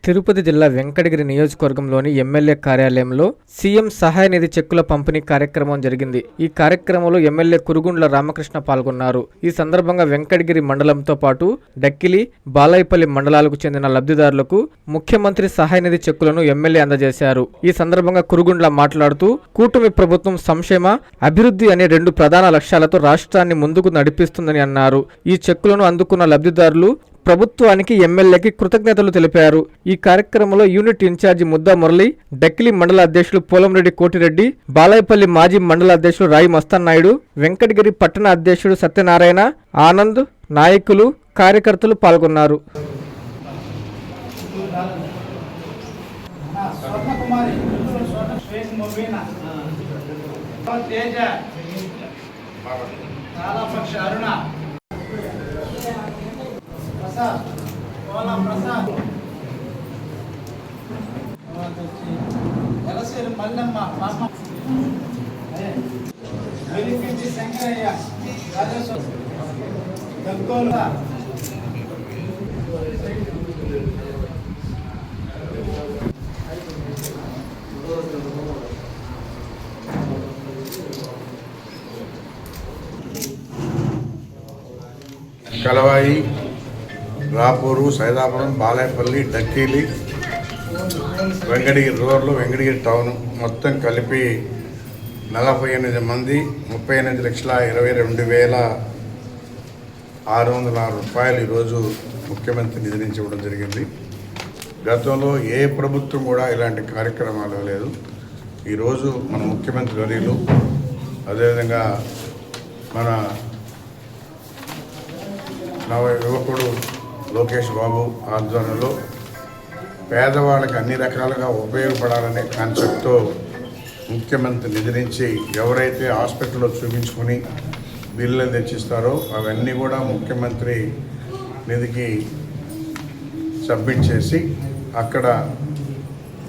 తిరుపతి జిల్లా వెంకటగిరి నియోజకవర్గంలోని ఎమ్మెల్యే కార్యాలయంలో సీఎం సహాయ నిధి చెక్కుల పంపిణీ కార్యక్రమం జరిగింది. ఈ కార్యక్రమంలో ఎమ్మెల్యే కురుగుండ్ల రామకృష్ణ పాల్గొన్నారు. ఈ సందర్భంగా వెంకటగిరి మండలంతో పాటు డక్కిలి, బాలాయపల్లి మండలాలకు చెందిన లబ్ధిదారులకు ముఖ్యమంత్రి సహాయ నిధి చెక్కులను ఎమ్మెల్యే అందజేశారు. ఈ సందర్భంగా కురుగుండ్ల మాట్లాడుతూ కూటమి ప్రభుత్వం సంక్షేమ, అభివృద్ధి అనే 2 ప్రధాన లక్ష్యాలతో రాష్ట్రాన్ని ముందుకు నడిపిస్తుందని అన్నారు. ఈ చెక్కులను అందుకున్న లబ్ధిదారులు ప్రభుత్వానికి, ఎమ్మెల్యేకి కృతజ్ఞతలు తెలిపారు. ఈ కార్యక్రమంలో యూనిట్ ఇన్ఛార్జి ముద్దా మురళి, డక్కిలి మండల అధ్యక్షులు పోలంరెడ్డి కోటిరెడ్డి, బాలాయపల్లి మాజీ మండల అధ్యక్షులు రాయి మస్తానాయుడు, వెంకటగిరి పట్టణ అధ్యక్షుడు సత్యనారాయణ, ఆనంద్, నాయకులు, కార్యకర్తలు పాల్గొన్నారు. కలవాయి, రాపూరు, సైదాపురం, బాలాయపల్లి, డక్కిలి, వెంకటగిరి రూరల్, వెంకటగిరి టౌన్ మొత్తం కలిపి 48 మంది 38,22,606 రూపాయలు ఈరోజు ముఖ్యమంత్రి నిధి నుంచి ఇవ్వడం జరిగింది. గతంలో ఏ ప్రభుత్వం కూడా ఇలాంటి కార్యక్రమాలు లేదు. ఈరోజు మన ముఖ్యమంత్రి వర్యులు, అదేవిధంగా మన నవ యువకుడు లోకేష్ బాబు ఆధ్వర్యంలో పేదవాళ్ళకి అన్ని రకాలుగా ఉపయోగపడాలనే కాన్సెప్ట్తో ముఖ్యమంత్రి నిధి నుంచి ఎవరైతే హాస్పిటల్లో చూపించుకొని బిల్లులు తెచ్చిస్తారో అవన్నీ కూడా ముఖ్యమంత్రి నిధికి సబ్మిట్ చేసి అక్కడ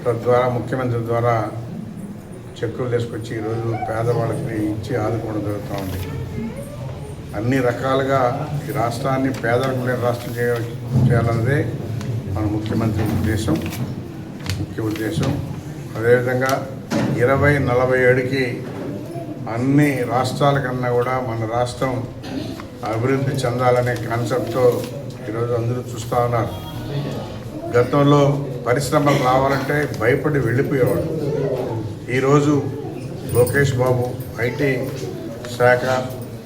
తద్వారా ముఖ్యమంత్రి ద్వారా చెక్కులు తీసుకొచ్చి ఈరోజు పేదవాళ్ళకి ఇచ్చి ఆదుకోవడం జరుగుతూ ఉంది. అన్ని రకాలుగా ఈ రాష్ట్రాన్ని పేదరికం లేని రాష్ట్రం చేయాలన్నదే మన ముఖ్యమంత్రి ముఖ్య ఉద్దేశం. అదేవిధంగా 2047కి అన్ని రాష్ట్రాల కన్నా కూడా మన రాష్ట్రం అభివృద్ధి చెందాలనే కాన్సెప్ట్తో ఈరోజు అందరూ చూస్తూ ఉన్నారు. గతంలో పరిశ్రమలు రావాలంటే భయపడి వెళ్ళిపోయేవాడు. ఈరోజు లోకేష్ బాబు ఐటీ శాఖ,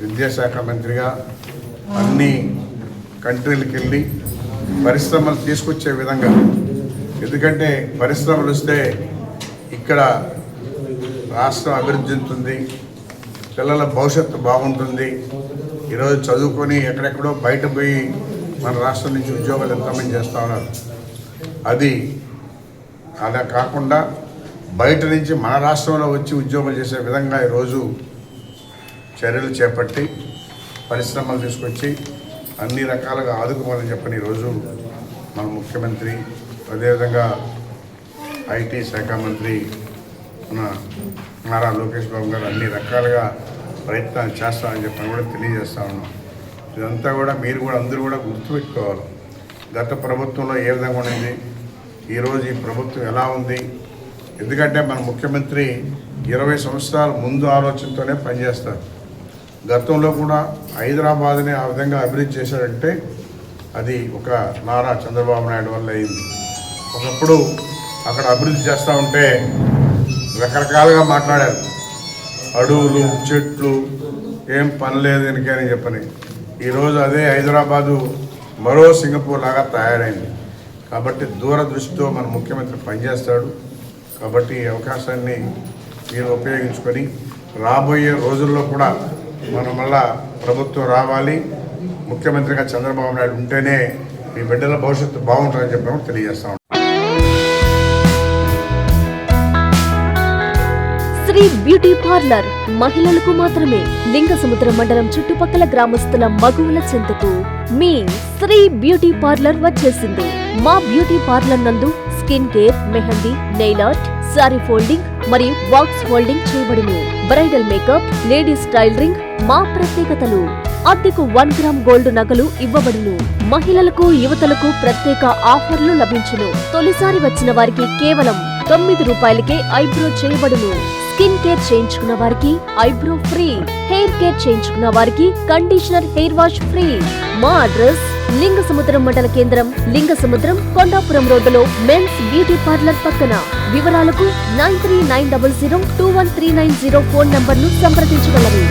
విద్యాశాఖ మంత్రిగా అన్ని కంట్రీలకు వెళ్ళి పరిశ్రమలు తీసుకొచ్చే విధంగా, ఎందుకంటే పరిశ్రమలు వస్తే ఇక్కడ రాష్ట్రం అభివృద్ధి చెందుతుంది, పిల్లల భవిష్యత్తు బాగుంటుంది. ఈరోజు చదువుకొని ఎక్కడెక్కడో బయట పోయి మన రాష్ట్రం నుంచి ఉద్యోగాలు ఎంతమంది చేస్తూ ఉన్నారు. అది అలా కాకుండా బయట నుంచి మన రాష్ట్రంలో వచ్చి ఉద్యోగాలు చేసే విధంగా ఈరోజు చర్యలు చేపట్టి పరిశ్రమలు తీసుకొచ్చి అన్ని రకాలుగా ఆదుకోవాలని చెప్పని ఈరోజు మన ముఖ్యమంత్రి, అదేవిధంగా ఐటీ శాఖ మంత్రి మన నారా లోకేష్ బాబు గారు అన్ని రకాలుగా ప్రయత్నాలు చేస్తామని చెప్పని కూడా తెలియజేస్తా ఉన్నాం. ఇదంతా కూడా మీరు కూడా అందరూ కూడా గుర్తుపెట్టుకోవాలి. గత ప్రభుత్వంలో ఏ విధంగా ఉండింది, ఈరోజు ఈ ప్రభుత్వం ఎలా ఉంది. ఎందుకంటే మన ముఖ్యమంత్రి 20 సంవత్సరాల ముందు ఆలోచనతోనే పనిచేస్తారు. గతంలో కూడా హైదరాబాద్ని ఆ విధంగా అభివృద్ధి చేశారంటే అది ఒక నారా చంద్రబాబు నాయుడు వల్ల అయింది. ఒకప్పుడు అక్కడ అభివృద్ధి చేస్తూ ఉంటే రకరకాలుగా మాట్లాడారు. అడవులు, చెట్లు, ఏం పని లేదు దీనికని చెప్పని. ఈరోజు అదే హైదరాబాదు మరో సింగపూర్ లాగా తయారైంది. కాబట్టి దూరదృష్టితో మన ముఖ్యమంత్రి పనిచేస్తాడు. కాబట్టి ఈ అవకాశాన్ని మీరు ఉపయోగించుకొని రాబోయే రోజుల్లో కూడా మనం మళ్ళా ప్రభుత్వం రావాలి, ముఖ్యమంత్రిగా చంద్రబాబు నాయుడు ఉంటేనే మీ బిడ్డల భవిష్యత్తు బాగుంటుందని చెప్పి తెలియజేస్తాం. శ్రీ బ్యూటీ పార్లర్ మహిళలకు మాత్రమే. లింగసముద్ర మండలం చుట్టుపక్కల గ్రామస్తుల మగువుల చెంతకు మీ శ్రీ బ్యూటీ పార్లర్ వచ్చేసింది. మా బ్యూటీ పార్లర్ నందు skin care, mehndi, nail art, sorry folding మరియు వాక్స్ ఫోల్డింగ్ చేయబడును. బ్రైడల్ మేకప్, లేడీస్ టైలరింగ్ మా ప్రత్యేకతలు. అద్దెకు 1 గ్రామ్ గోల్డ్ నగలు ఇవ్వబడును. మహిళలకు యువతలకు ప్రత్యేక ఆఫర్లు లభించును. తొలిసారి వచ్చిన వారికి కేవలం 9 రూపాయలకే ఐబ్రో చేయబడును. స్కిన్ కేర్ చేయించుకున్న వారికి ఐబ్రో ఫ్రీ. హెయిర్ కేర్ చేయించుకున్న వారికి కండిషనర్ హెయిర్ వాష్ ఫ్రీ. మా అడ్రస్ లింగసముద్రం మండల కేంద్రం, లింగసముద్రం, కొండాపురం రోడ్డులో మెన్స్ బ్యూటీ పార్లర్ పక్కన. వివరాలకు 9390021390 ఫోన్ నంబర్ను సంప్రదించగలరు.